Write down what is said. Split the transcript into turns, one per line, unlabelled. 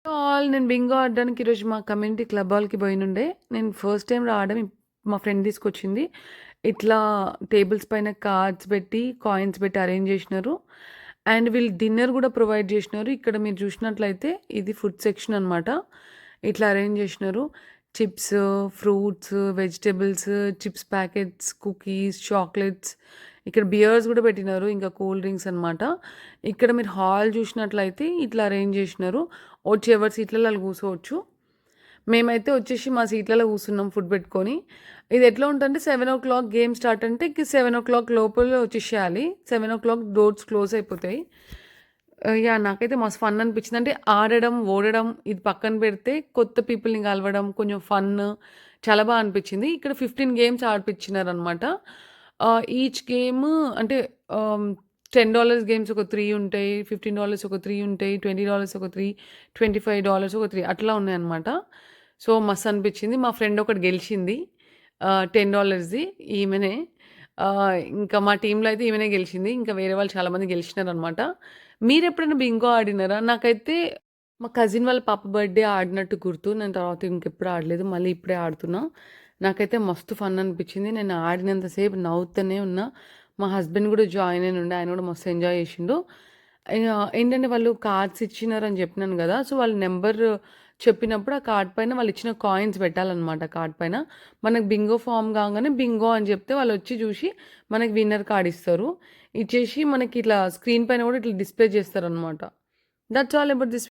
నేను బింగో ఆడడానికి ఈరోజు మా కమ్యూనిటీ క్లబ్ హాల్‌కి పోయినుండే. నేను ఫస్ట్ టైమ్ రావడం మా ఫ్రెండ్ తీసుకొచ్చింది. ఇట్లా టేబుల్స్ పైన కార్డ్స్ పెట్టి, కాయిన్స్ పెట్టి అరేంజ్ జేసినారు. అండ్ వీళ్ళు డిన్నర్ గూడా ప్రొవైడ్ జేసినారు. ఇక్కడ మీరు చూసినట్లయితే ఇది ఫుడ్ సెక్షన్ అనమాట. ఇట్లా అరేంజ్ జేసినారు. Chips, fruits, vegetables, chips packets, cookies, chocolates, ఇక్కడ బియర్స్ గూడా పెట్టినారు. ఇంకా కూల్ డ్రింక్స్ అనమాట. ఇక్కడ మీరు హాల్ చూసినట్లయితే ఇట్లా అరేంజ్ జేసినారు. వచ్చి ఎవరి సీట్లలో ఆళ్ళు కూర్చోవచ్చు. మేమైతే వచ్చేసి మా సీట్లలో కూర్చున్నాం ఫుడ్ పెట్టుకొని. ఇది ఎట్లా ఉంటంటే 7:00 గేమ్ స్టార్ట్ అంటే 7:00 లోపల వచ్చేసేయాలి. 7:00 డోర్స్ క్లోజ్ అయిపోతాయి. యాహ్! నాకైతే మస్తు ఫన్ అనిపించింది. అంటే ఆడడం, ఓడడం ఇది పక్కన పెడితే కొత్త పీపుల్‌ని కలవడం, కొంచెం ఫన్ చాలా అనిపించింది. ఇక్కడ 15 గేమ్స్ ఆడిపించినారనమాట. ఈచ్ గేమ్ అంటే $10 గేమ్స్ ఒక 3 ఉంటాయి. $15 ఒక 3 ఉంటాయి. $20 ఒక 3, $25 ఒక 3 అట్లా ఉన్నాయన్నమాట. సో, మస్తు అనిపించింది. మా ఫ్రెండ్ ఒకటి గెలిచింది. $10ది ఈమెనే. ఇంకా మా టీమ్‌లో అయితే ఈమెనే గెలిచింది. ఇంకా వేరే వాళ్ళు చాలామంది గెలిచినారనమాట. మీరెప్పుడైనా బింగో ఆడినారా? నాకైతే మా కజిన్ వాళ్ళ పాప బర్త్‌డే ఆడినట్టు గుర్తు. నేను తర్వాత ఇంకెప్పుడు ఆడలేదు. మళ్ళీ ఇప్పుడే ఆడుతున్నా. నాకైతే మస్తు ఫన్ అనిపించింది. నేను ఆడినంత సేపు నవ్వుతూనే ఉన్నా. మా హస్బెండ్ గూడా జాయిన్ అయినుండే. ఆయన గూడా మస్తు ఎంజాయ్ చేసిండు. ఏంటంటే వాళ్ళు కార్డ్స్ ఇచ్చినారని చెప్పినాను గదా! సో, వాళ్ళ నంబర్ చెప్పినప్పుడు ఆ కార్డ్ పైన వాళ్ళిచ్చిన కాయిన్స్ పెట్టాలనమాట కార్డ్ పైన. మనకు బింగో ఫార్మ్ కాంగానే బింగో అని చెప్తే వాళ్ళొచ్చి చూసి మనకి విన్నర్ కార్డ్ ఇస్తారు. ఇచ్చేసి మనకి ఇట్లా స్క్రీన్ పైన గూడా ఇట్లా డిస్‌ప్లే చేస్తారనమాట. That's all about this